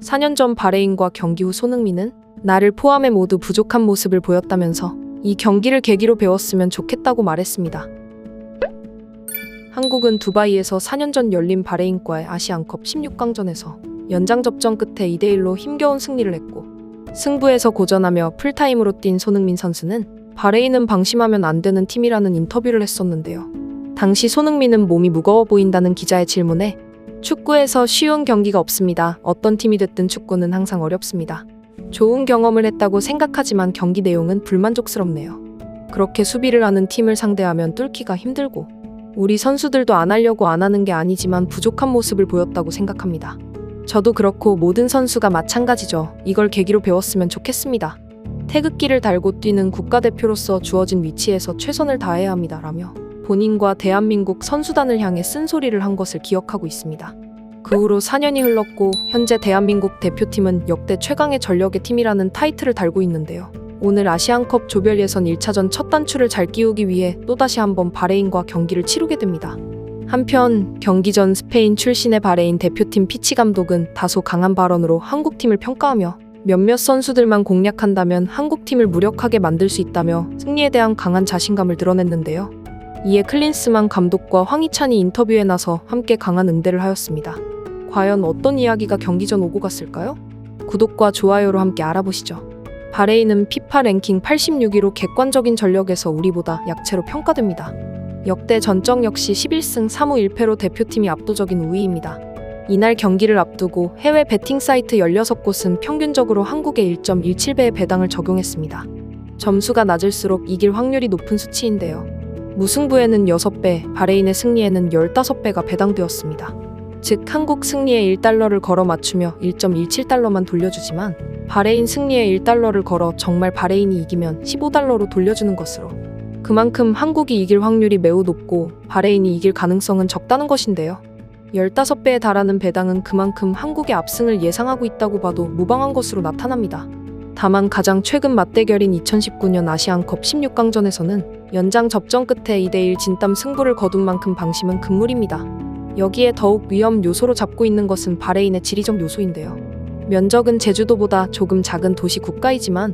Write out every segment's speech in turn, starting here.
4년 전 바레인과 경기 후 손흥민은 나를 포함해 모두 부족한 모습을 보였다면서 이 경기를 계기로 배웠으면 좋겠다고 말했습니다. 한국은 두바이에서 4년 전 열린 바레인과의 아시안컵 16강전에서 연장 접전 끝에 2대1로 힘겨운 승리를 했고, 승부에서 고전하며 풀타임으로 뛴 손흥민 선수는 바레인은 방심하면 안 되는 팀이라는 인터뷰를 했었는데요. 당시 손흥민은 몸이 무거워 보인다는 기자의 질문에 축구에서 쉬운 경기가 없습니다. 어떤 팀이 됐든 축구는 항상 어렵습니다. 좋은 경험을 했다고 생각하지만 경기 내용은 불만족스럽네요. 그렇게 수비를 하는 팀을 상대하면 뚫기가 힘들고, 우리 선수들도 안 하려고 안 하는 게 아니지만 부족한 모습을 보였다고 생각합니다. 저도 그렇고 모든 선수가 마찬가지죠. 이걸 계기로 배웠으면 좋겠습니다. 태극기를 달고 뛰는 국가대표로서 주어진 위치에서 최선을 다해야 합니다. 라며 본인과 대한민국 선수단을 향해 쓴소리를 한 것을 기억하고 있습니다. 그 후로 4년이 흘렀고 현재 대한민국 대표팀은 역대 최강의 전력의 팀이라는 타이틀을 달고 있는데요. 오늘 아시안컵 조별 예선 1차전 첫 단추를 잘 끼우기 위해 또다시 한번 바레인과 경기를 치르게 됩니다. 한편 경기 전 스페인 출신의 바레인 대표팀 피치 감독은 다소 강한 발언으로 한국팀을 평가하며 몇몇 선수들만 공략한다면 한국팀을 무력하게 만들 수 있다며 승리에 대한 강한 자신감을 드러냈는데요. 이에 클린스만 감독과 황희찬이 인터뷰에 나서 함께 강한 응대를 하였습니다. 과연 어떤 이야기가 경기 전 오고 갔을까요? 구독과 좋아요로 함께 알아보시죠. 바레인은 피파 랭킹 86위로 객관적인 전력에서 우리보다 약체로 평가됩니다. 역대 전적 역시 11승 3무 1패로 대표팀이 압도적인 우위입니다. 이날 경기를 앞두고 해외 베팅 사이트 16곳은 평균적으로 한국의 1.17배의 배당을 적용했습니다. 점수가 낮을수록 이길 확률이 높은 수치인데요. 무승부에는 6배, 바레인의 승리에는 15배가 배당되었습니다. 즉 한국 승리에 1달러를 걸어 맞추며 1.17달러만 돌려주지만 바레인 승리에 1달러를 걸어 정말 바레인이 이기면 15달러로 돌려주는 것으로, 그만큼 한국이 이길 확률이 매우 높고 바레인이 이길 가능성은 적다는 것인데요. 15배에 달하는 배당은 그만큼 한국의 압승을 예상하고 있다고 봐도 무방한 것으로 나타납니다. 다만 가장 최근 맞대결인 2019년 아시안컵 16강전에서는 연장 접전 끝에 2대1 진땀 승부를 거둔 만큼 방심은 금물입니다. 여기에 더욱 위험 요소로 잡고 있는 것은 바레인의 지리적 요소인데요. 면적은 제주도보다 조금 작은 도시 국가이지만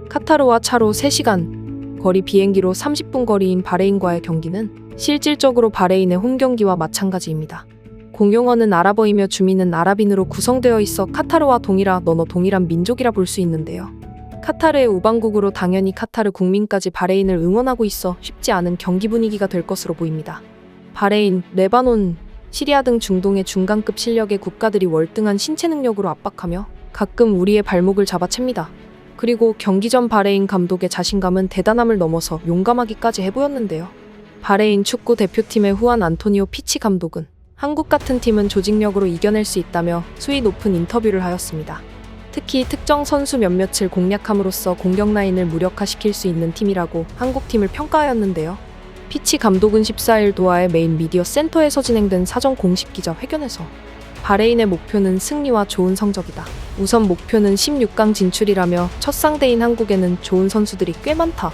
카타르와 차로 3시간 거리, 비행기로 30분 거리인 바레인과의 경기는 실질적으로 바레인의 홈경기와 마찬가지입니다. 공용어는 아랍어이며 주민은 아랍인으로 구성되어 있어 카타르와 동일한 언어, 동일한 민족이라 볼 수 있는데요. 카타르의 우방국으로 당연히 카타르 국민까지 바레인을 응원하고 있어 쉽지 않은 경기 분위기가 될 것으로 보입니다. 바레인, 레바논, 시리아 등 중동의 중간급 실력의 국가들이 월등한 신체 능력으로 압박하며 가끔 우리의 발목을 잡아챕니다. 그리고 경기 전 바레인 감독의 자신감은 대단함을 넘어서 용감하기까지 해보였는데요. 바레인 축구 대표팀의 후안 안토니오 피치 감독은 한국 같은 팀은 조직력으로 이겨낼 수 있다며 수위 높은 인터뷰를 하였습니다. 특히 특정 선수 몇몇을 공략함으로써 공격 라인을 무력화시킬 수 있는 팀이라고 한국팀을 평가하였는데요. 피치 감독은 14일 도하의 메인 미디어 센터에서 진행된 사전 공식 기자 회견에서 바레인의 목표는 승리와 좋은 성적이다. 우선 목표는 16강 진출이라며 첫 상대인 한국에는 좋은 선수들이 꽤 많다.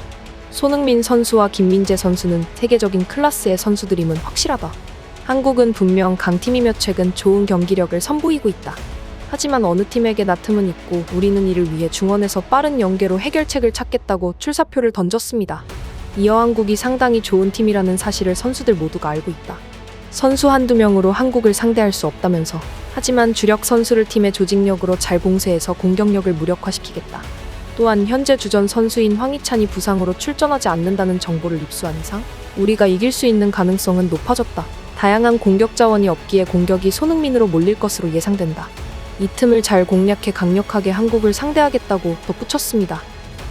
손흥민 선수와 김민재 선수는 세계적인 클래스의 선수들임은 확실하다. 한국은 분명 강팀이며 최근 좋은 경기력을 선보이고 있다. 하지만 어느 팀에게나 틈은 있고 우리는 이를 위해 중원에서 빠른 연계로 해결책을 찾겠다고 출사표를 던졌습니다. 이어 한국이 상당히 좋은 팀이라는 사실을 선수들 모두가 알고 있다. 선수 한두 명으로 한국을 상대할 수 없다면서, 하지만 주력 선수를 팀의 조직력으로 잘 봉쇄해서 공격력을 무력화시키겠다. 또한 현재 주전 선수인 황희찬이 부상으로 출전하지 않는다는 정보를 입수한 이상 우리가 이길 수 있는 가능성은 높아졌다. 다양한 공격 자원이 없기에 공격이 손흥민으로 몰릴 것으로 예상된다. 이 틈을 잘 공략해 강력하게 한국을 상대하겠다고 덧붙였습니다.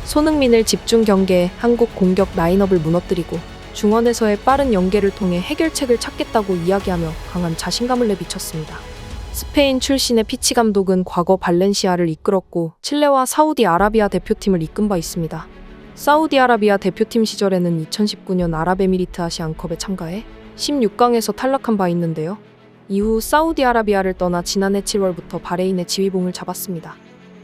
손흥민을 집중 경계해 한국 공격 라인업을 무너뜨리고 중원에서의 빠른 연계를 통해 해결책을 찾겠다고 이야기하며 강한 자신감을 내비쳤습니다. 스페인 출신의 피치 감독은 과거 발렌시아를 이끌었고 칠레와 사우디아라비아 대표팀을 이끈 바 있습니다. 사우디아라비아 대표팀 시절에는 2019년 아랍에미리트 아시안컵에 참가해 16강에서 탈락한 바 있는데요. 이후 사우디아라비아를 떠나 지난해 7월부터 바레인의 지휘봉을 잡았습니다.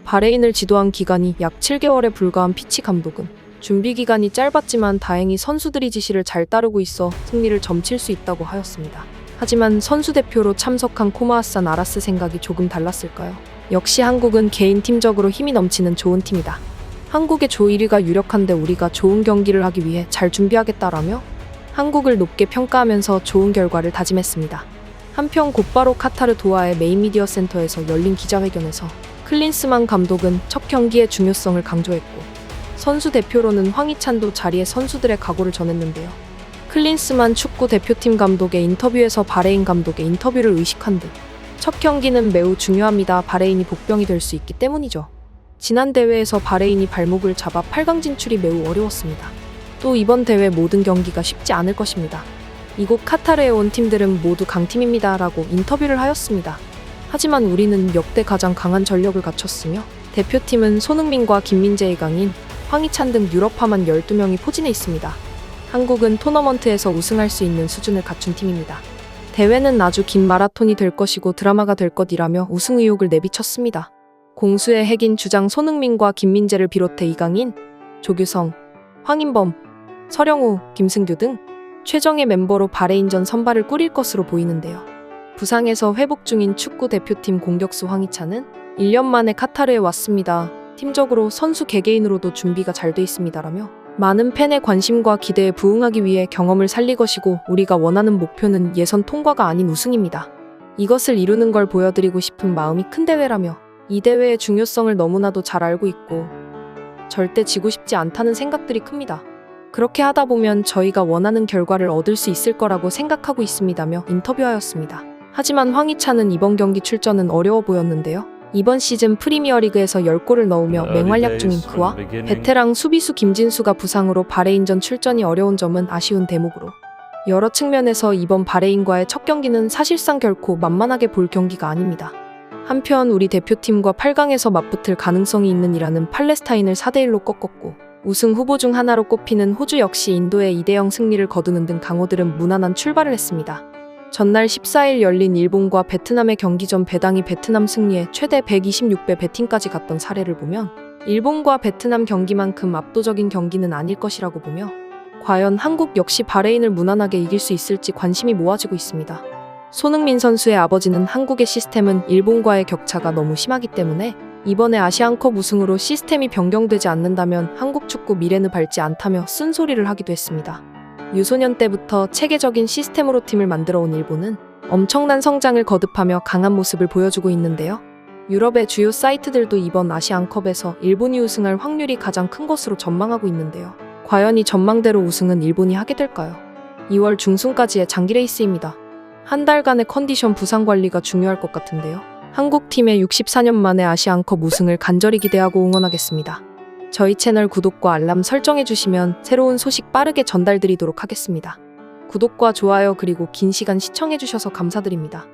바레인을 지도한 기간이 약 7개월에 불과한 피치 감독은 준비 기간이 짧았지만 다행히 선수들이 지시를 잘 따르고 있어 승리를 점칠 수 있다고 하였습니다. 하지만 선수 대표로 참석한 코마아산 아라스 생각이 조금 달랐을까요? 역시 한국은 개인 팀적으로 힘이 넘치는 좋은 팀이다. 한국의 조 1위가 유력한데 우리가 좋은 경기를 하기 위해 잘 준비하겠다라며 한국을 높게 평가하면서 좋은 결과를 다짐했습니다. 한편 곧바로 카타르 도하의 메인 미디어 센터에서 열린 기자회견에서 클린스만 감독은 첫 경기의 중요성을 강조했고 선수 대표로는 황희찬도 자리에 선수들의 각오를 전했는데요. 클린스만 축구 대표팀 감독의 인터뷰에서 바레인 감독의 인터뷰를 의식한 듯 첫 경기는 매우 중요합니다. 바레인이 복병이 될 수 있기 때문이죠. 지난 대회에서 바레인이 발목을 잡아 8강 진출이 매우 어려웠습니다. 또 이번 대회 모든 경기가 쉽지 않을 것입니다. 이곳 카타르에 온 팀들은 모두 강팀입니다. 라고 인터뷰를 하였습니다. 하지만 우리는 역대 가장 강한 전력을 갖췄으며 대표팀은 손흥민과 김민재의 강인, 황희찬 등 유럽파만 12명이 포진해 있습니다. 한국은 토너먼트에서 우승할 수 있는 수준을 갖춘 팀입니다. 대회는 아주 긴 마라톤이 될 것이고 드라마가 될 것이라며 우승 의욕을 내비쳤습니다. 공수의 핵인 주장 손흥민과 김민재를 비롯해 이강인, 조규성, 황인범, 서령우, 김승규 등 최정예 멤버로 바레인전 선발을 꾸릴 것으로 보이는데요. 부상에서 회복 중인 축구 대표팀 공격수 황희찬은 1년 만에 카타르에 왔습니다. 팀적으로 선수 개개인으로도 준비가 잘 돼 있습니다라며 많은 팬의 관심과 기대에 부응하기 위해 경험을 살릴 것이고 우리가 원하는 목표는 예선 통과가 아닌 우승입니다. 이것을 이루는 걸 보여드리고 싶은 마음이 큰 대회라며 이 대회의 중요성을 너무나도 잘 알고 있고 절대 지고 싶지 않다는 생각들이 큽니다. 그렇게 하다 보면 저희가 원하는 결과를 얻을 수 있을 거라고 생각하고 있습니다며 인터뷰하였습니다. 하지만 황희찬은 이번 경기 출전은 어려워 보였는데요. 이번 시즌 프리미어리그에서 10골을 넣으며 맹활약 중인 그와 베테랑 수비수 김진수가 부상으로 바레인전 출전이 어려운 점은 아쉬운 대목으로 여러 측면에서 이번 바레인과의 첫 경기는 사실상 결코 만만하게 볼 경기가 아닙니다. 한편 우리 대표팀과 8강에서 맞붙을 가능성이 있는 이란은 팔레스타인을 4대1로 꺾었고 우승 후보 중 하나로 꼽히는 호주 역시 인도의 2대0 승리를 거두는 등 강호들은 무난한 출발을 했습니다. 전날 14일 열린 일본과 베트남의 경기 전 배당이 베트남 승리에 최대 126배 배팅까지 갔던 사례를 보면 일본과 베트남 경기만큼 압도적인 경기는 아닐 것이라고 보며 과연 한국 역시 바레인을 무난하게 이길 수 있을지 관심이 모아지고 있습니다. 손흥민 선수의 아버지는 한국의 시스템은 일본과의 격차가 너무 심하기 때문에 이번에 아시안컵 우승으로 시스템이 변경되지 않는다면 한국 축구 미래는 밝지 않다며 쓴소리를 하기도 했습니다. 유소년 때부터 체계적인 시스템으로 팀을 만들어온 일본은 엄청난 성장을 거듭하며 강한 모습을 보여주고 있는데요. 유럽의 주요 사이트들도 이번 아시안컵에서 일본이 우승할 확률이 가장 큰 것으로 전망하고 있는데요. 과연 이 전망대로 우승은 일본이 하게 될까요? 2월 중순까지의 장기 레이스입니다. 한 달간의 컨디션 부상 관리가 중요할 것 같은데요. 한국팀의 64년 만에 아시안컵 우승을 간절히 기대하고 응원하겠습니다. 저희 채널 구독과 알람 설정해주시면 새로운 소식 빠르게 전달드리도록 하겠습니다. 구독과 좋아요 그리고 긴 시간 시청해주셔서 감사드립니다.